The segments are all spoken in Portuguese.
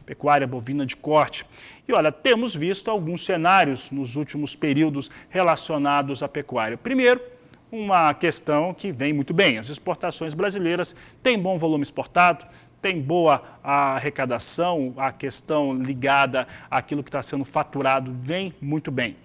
Pecuária bovina de corte. E olha, temos visto alguns cenários nos últimos períodos relacionados à pecuária. Primeiro, uma questão que vem muito bem. As exportações brasileiras têm bom volume exportado, tem boa arrecadação, a questão ligada àquilo que está sendo faturado vem muito bem.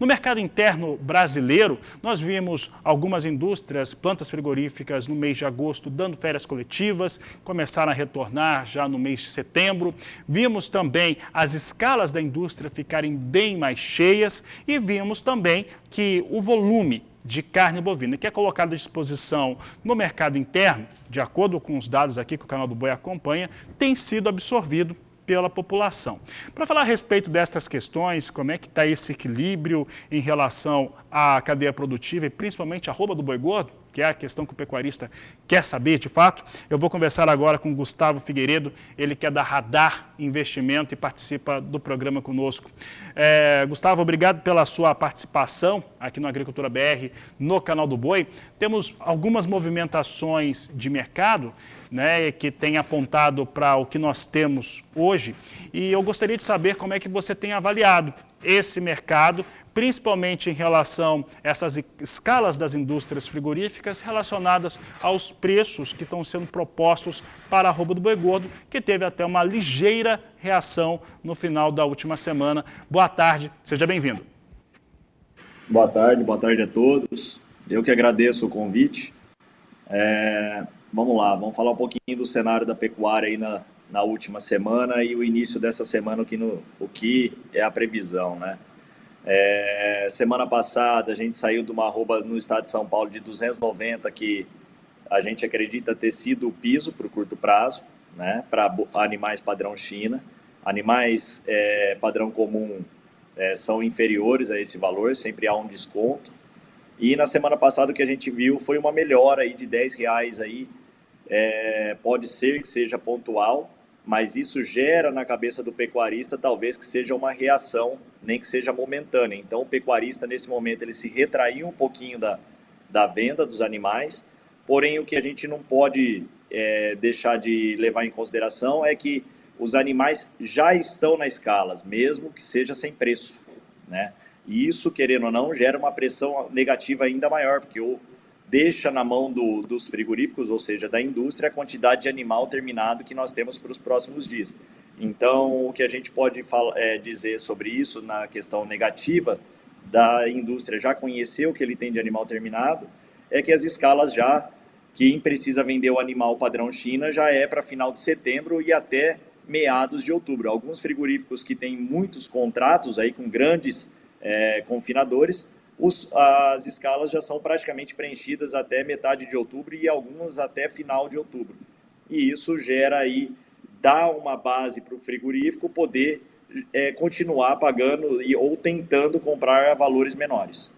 No mercado interno brasileiro, nós vimos algumas indústrias, plantas frigoríficas no mês de agosto dando férias coletivas, começaram a retornar já no mês de setembro. Vimos também as escalas da indústria ficarem bem mais cheias e vimos também que o volume de carne bovina que é colocado à disposição no mercado interno, de acordo com os dados aqui que o Canal do Boi acompanha, tem sido absorvido pela população. Para falar a respeito dessas questões, como é que está esse equilíbrio em relação à cadeia produtiva e principalmente a arroba do boi gordo, que é a questão que o pecuarista quer saber de fato, eu vou conversar agora com Gustavo Figueiredo, ele que é da Radar Investimento e participa do programa conosco. Gustavo, obrigado pela sua participação aqui no Agricultura BR, no Canal do Boi. Temos algumas movimentações de mercado, né, que tem apontado para o que nós temos hoje, e eu gostaria de saber como é que você tem avaliado esse mercado, principalmente em relação a essas escalas das indústrias frigoríficas relacionadas aos preços que estão sendo propostos para a arroba do boi gordo, que teve até uma ligeira reação no final da última semana. Boa tarde, seja bem-vindo. Boa tarde a todos. Eu que agradeço o convite. Vamos lá, vamos falar um pouquinho do cenário da pecuária aí na última semana e o início dessa semana, o que é a previsão, né? Semana passada a gente saiu de uma arroba no estado de São Paulo de 290, que a gente acredita ter sido o piso para o curto prazo, né? Para animais padrão China. Animais padrão comum são inferiores a esse valor, sempre há um desconto. E na semana passada o que a gente viu foi uma melhora aí de R$10 aí, pode ser que seja pontual, mas isso gera na cabeça do pecuarista talvez que seja uma reação, nem que seja momentânea. Então o pecuarista nesse momento ele se retraiu um pouquinho da venda dos animais, porém o que a gente não pode deixar de levar em consideração é que os animais já estão nas escalas, mesmo que seja sem preço, né? E isso, querendo ou não, gera uma pressão negativa ainda maior, porque deixa na mão dos frigoríficos, ou seja, da indústria, a quantidade de animal terminado que nós temos para os próximos dias. Então, o que a gente pode dizer sobre isso, na questão negativa da indústria já conhecer o que ele tem de animal terminado, é que as escalas quem precisa vender o animal padrão China já é para final de setembro e até meados de outubro. Alguns frigoríficos que têm muitos contratos aí com grandes confinadores, as escalas já são praticamente preenchidas até metade de outubro e algumas até final de outubro. E isso gera aí, dá uma base para o frigorífico poder continuar pagando ou tentando comprar a valores menores.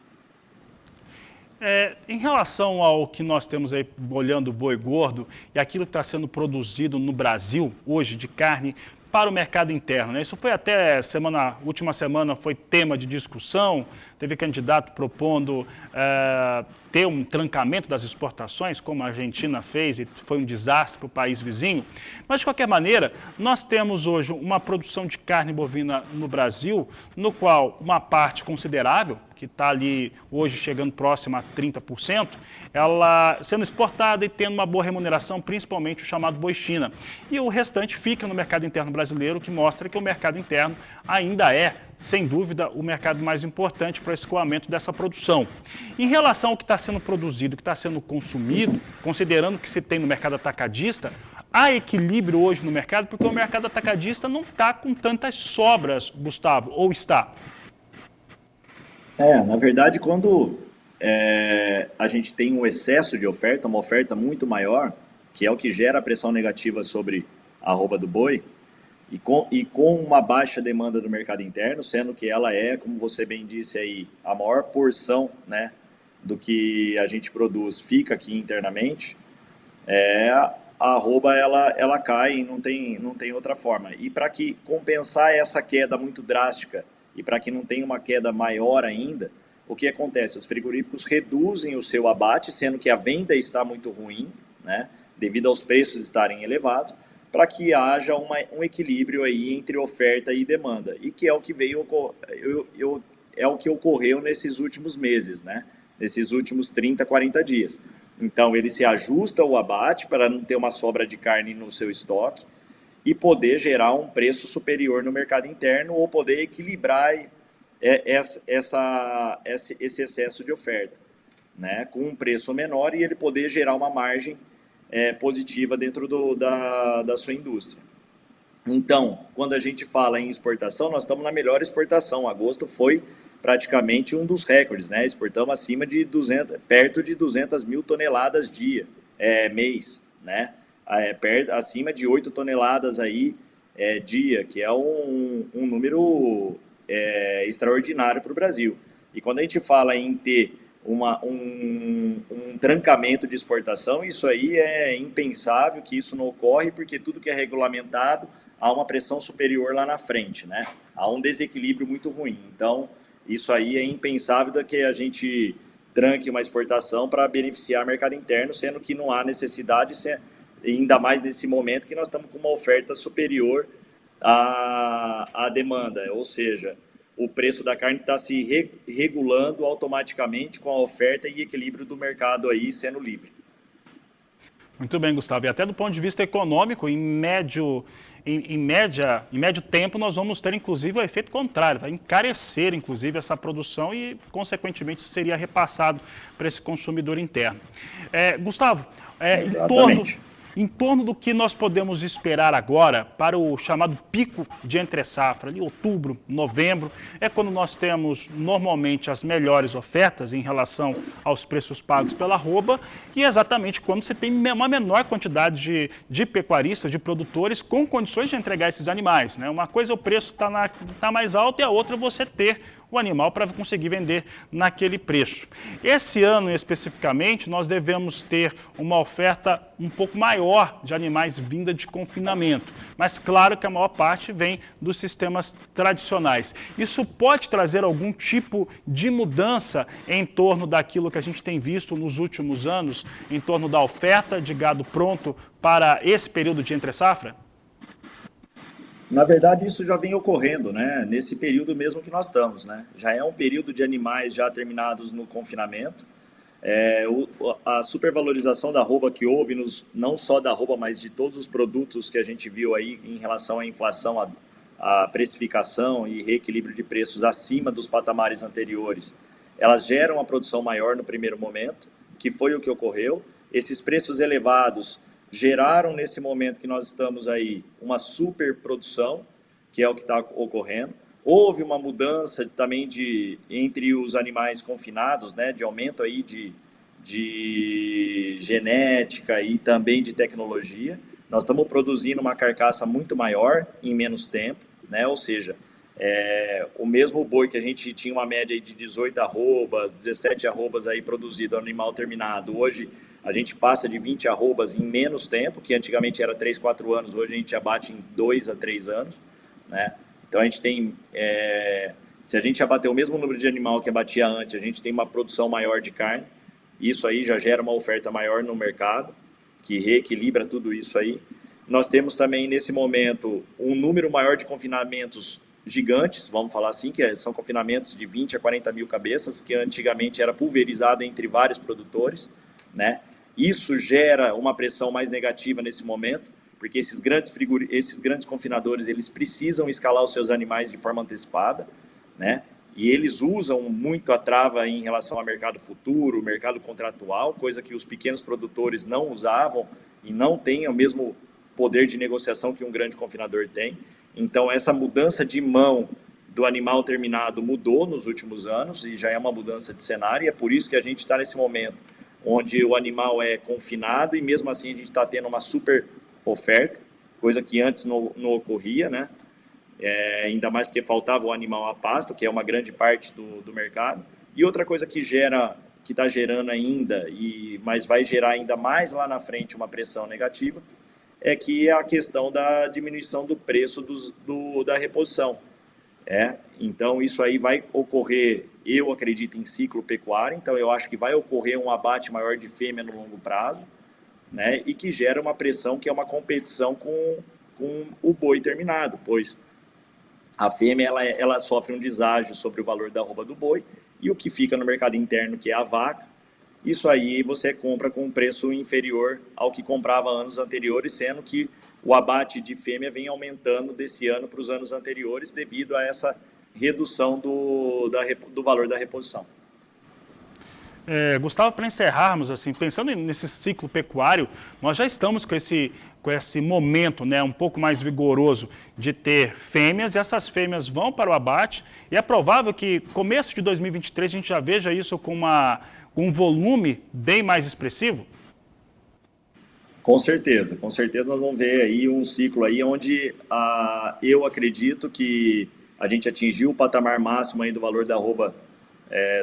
Em relação ao que nós temos aí, olhando o boi gordo e aquilo que está sendo produzido no Brasil hoje de carne para o mercado interno, né? Isso foi até última semana foi tema de discussão, teve candidato propondo ter um trancamento das exportações, como a Argentina fez e foi um desastre para o país vizinho. Mas, de qualquer maneira, nós temos hoje uma produção de carne bovina no Brasil, no qual uma parte considerável, que está ali hoje chegando próxima a 30%, ela sendo exportada e tendo uma boa remuneração, principalmente o chamado boi China. E o restante fica no mercado interno brasileiro, que mostra que o mercado interno ainda é, sem dúvida, o mercado mais importante para o escoamento dessa produção. Em relação ao que está sendo produzido, que está sendo consumido, considerando o que se tem no mercado atacadista, há equilíbrio hoje no mercado, porque o mercado atacadista não está com tantas sobras, Gustavo, ou está? Na verdade, quando a gente tem um excesso de oferta, uma oferta muito maior, que é o que gera a pressão negativa sobre a arroba do boi, e com uma baixa demanda do mercado interno, sendo que ela como você bem disse aí, a maior porção, né, do que a gente produz fica aqui internamente, a arroba ela cai e não tem outra forma. E para compensar essa queda muito drástica, e para que não tenha uma queda maior ainda, o que acontece? Os frigoríficos reduzem o seu abate, sendo que a venda está muito ruim, né, devido aos preços estarem elevados, para que haja um equilíbrio aí entre oferta e demanda, e que é o que é o que ocorreu nesses últimos meses, né, nesses últimos 30, 40 dias. Então, ele se ajusta o abate para não ter uma sobra de carne no seu estoque e poder gerar um preço superior no mercado interno ou poder equilibrar esse excesso de oferta, né, com um preço menor e ele poder gerar uma margem positiva dentro da sua indústria. Então, quando a gente fala em exportação, nós estamos na melhor exportação. Agosto foi praticamente um dos recordes, né? Exportamos acima de perto de 200 mil toneladas mês, né? Acima de 8 toneladas aí dia, que é um número extraordinário para o Brasil. E quando a gente fala em ter um trancamento de exportação, isso aí é impensável que isso não ocorre, porque tudo que é regulamentado há uma pressão superior lá na frente, né? Há um desequilíbrio muito ruim. Então, isso aí é impensável que a gente tranque uma exportação para beneficiar o mercado interno, sendo que não há necessidade, ainda mais nesse momento que nós estamos com uma oferta superior à demanda, ou seja, o preço da carne está se regulando automaticamente com a oferta e equilíbrio do mercado aí sendo livre. Muito bem, Gustavo. E até do ponto de vista econômico, em médio tempo, nós vamos ter, inclusive, o efeito contrário. Vai encarecer, inclusive, essa produção e, consequentemente, isso seria repassado para esse consumidor interno. Gustavo, em torno do que nós podemos esperar agora para o chamado pico de entre-safra, ali outubro, novembro, é quando nós temos normalmente as melhores ofertas em relação aos preços pagos pela arroba e exatamente quando você tem uma menor quantidade de pecuaristas, de produtores com condições de entregar esses animais, né? Uma coisa é o preço tá mais alto e a outra é você ter o animal para conseguir vender naquele preço. Esse ano, especificamente, nós devemos ter uma oferta um pouco maior de animais vinda de confinamento, mas claro que a maior parte vem dos sistemas tradicionais. Isso pode trazer algum tipo de mudança em torno daquilo que a gente tem visto nos últimos anos, em torno da oferta de gado pronto para esse período de entre-safra? Na verdade, isso já vem ocorrendo, né? Nesse período mesmo que nós estamos, né? Já é um período de animais já terminados no confinamento. A supervalorização da arroba que houve, não só da arroba, mas de todos os produtos que a gente viu aí em relação à inflação, à precificação e reequilíbrio de preços acima dos patamares anteriores, elas geram uma produção maior no primeiro momento, que foi o que ocorreu. Esses preços elevados geraram, nesse momento que nós estamos aí, uma superprodução, que é o que está ocorrendo. Houve uma mudança também entre os animais confinados, né, de aumento aí de genética e também de tecnologia. Nós estamos produzindo uma carcaça muito maior em menos tempo, né, ou seja, o mesmo boi que a gente tinha uma média de 18 arrobas, 17 arrobas aí produzido, animal terminado, hoje a gente passa de 20 arrobas em menos tempo, que antigamente era 3, 4 anos, hoje a gente abate em 2 a 3 anos, né? Então a gente tem, se a gente abater o mesmo número de animal que abatia antes, a gente tem uma produção maior de carne, isso aí já gera uma oferta maior no mercado, que reequilibra tudo isso aí. Nós temos também, nesse momento, um número maior de confinamentos gigantes, vamos falar assim, que são confinamentos de 20 a 40 mil cabeças, que antigamente era pulverizado entre vários produtores, né? Isso gera uma pressão mais negativa nesse momento, porque esses grandes confinadores, eles precisam escalar os seus animais de forma antecipada, né? E eles usam muito a trava em relação ao mercado futuro, mercado contratual, coisa que os pequenos produtores não usavam e não têm o mesmo poder de negociação que um grande confinador tem. Então, essa mudança de mão do animal terminado mudou nos últimos anos e já é uma mudança de cenário, e é por isso que a gente está nesse momento onde o animal é confinado e mesmo assim a gente está tendo uma super oferta, coisa que antes não ocorria, né? Ainda mais porque faltava o animal a pasto, que é uma grande parte do mercado. E outra coisa que está gerando ainda, mas vai gerar ainda mais lá na frente uma pressão negativa, é que é a questão da diminuição do preço da reposição. Então, isso aí vai ocorrer, eu acredito, em ciclo pecuário, então eu acho que vai ocorrer um abate maior de fêmea no longo prazo, né, e que gera uma pressão que é uma competição com o boi terminado, pois a fêmea ela sofre um deságio sobre o valor da arroba do boi, e o que fica no mercado interno, que é a vaca, isso aí você compra com um preço inferior ao que comprava anos anteriores, sendo que o abate de fêmea vem aumentando desse ano para os anos anteriores devido a essa redução do valor da reposição. Gustavo, para encerrarmos, assim, pensando nesse ciclo pecuário, nós já estamos com esse momento, né, um pouco mais vigoroso de ter fêmeas, e essas fêmeas vão para o abate, e é provável que começo de 2023 a gente já veja isso com um volume bem mais expressivo? Com certeza nós vamos ver aí um ciclo aí onde eu acredito que a gente atingiu o patamar máximo aí do valor da arroba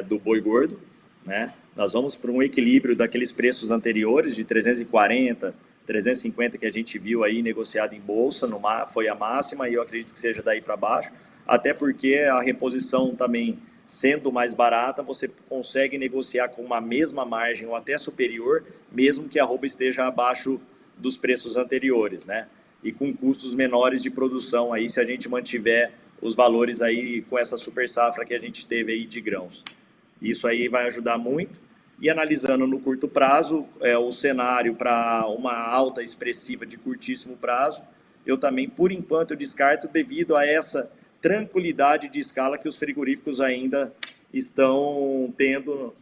do boi gordo, né? Nós vamos para um equilíbrio daqueles preços anteriores de 340, 350 que a gente viu aí negociado em bolsa, foi a máxima, e eu acredito que seja daí para baixo, até porque a reposição também sendo mais barata, você consegue negociar com uma mesma margem ou até superior, mesmo que a arroba esteja abaixo dos preços anteriores, né? E com custos menores de produção aí, se a gente mantiver os valores aí com essa super safra que a gente teve aí de grãos. Isso aí vai ajudar muito. E analisando no curto prazo, o cenário para uma alta expressiva de curtíssimo prazo, eu também, por enquanto, eu descarto devido a essa tranquilidade de escala que os frigoríficos ainda estão tendo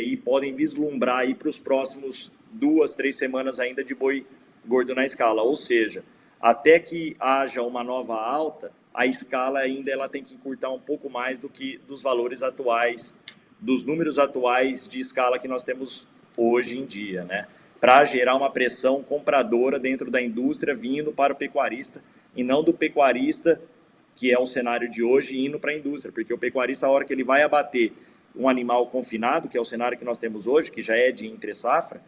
e podem vislumbrar aí para os próximos 2, 3 semanas ainda de boi gordo na escala. Ou seja, até que haja uma nova alta, a escala ainda ela tem que encurtar um pouco mais do que dos valores atuais, dos números atuais de escala que nós temos hoje em dia, né? Para gerar uma pressão compradora dentro da indústria vindo para o pecuarista e não do pecuarista, que é o cenário de hoje, indo para a indústria, porque o pecuarista, a hora que ele vai abater um animal confinado, que é o cenário que nós temos hoje, que já é de entre safra,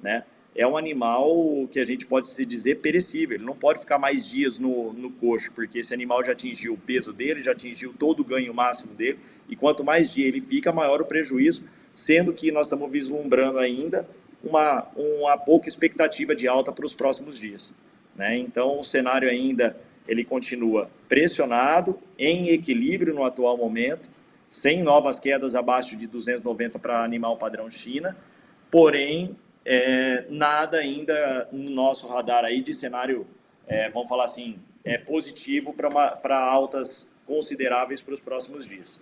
né? É um animal que a gente pode se dizer perecível, ele não pode ficar mais dias no coxo, porque esse animal já atingiu o peso dele, já atingiu todo o ganho máximo dele, e quanto mais dia ele fica, maior o prejuízo, sendo que nós estamos vislumbrando ainda uma pouca expectativa de alta para os próximos dias, né? Então o cenário ainda ele continua pressionado, em equilíbrio no atual momento, sem novas quedas abaixo de 290 para animal padrão China, porém nada ainda no nosso radar aí de cenário, vamos falar assim, positivo para altas consideráveis para os próximos dias.